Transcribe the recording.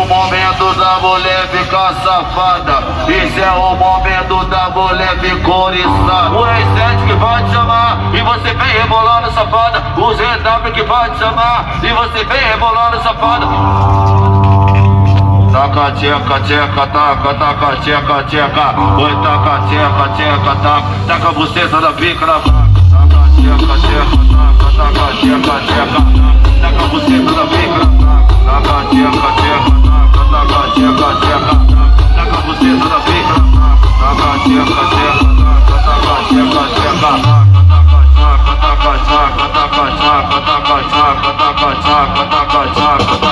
o momento da mulher ficar safada. Esse é o momento da mulher ficar oriçada. O R7 que vai te chamar e você vem rebolando safada. O ZW que vai te chamar e você vem rebolando safada. Taca, tcheca, tcheca, taca, taca, tcheca, tcheca. Oi, taca, tcheca, tcheca, taca. Taca a buceta da pica na vaca. Taca, tcheca, tcheca, taca, taca, tcheca, tcheca. Taca a buceta da pica na vaca. Taca, tcheca, tcheca, taca, taca, tcheca, tcheca. Taca a buceta da pica na vaca. Taca, tcheca, tcheca, taca, tcheca, tcheca. Taca, taca, taca, taca, taca, taca, taca, taca, taca, taca, taca, taca.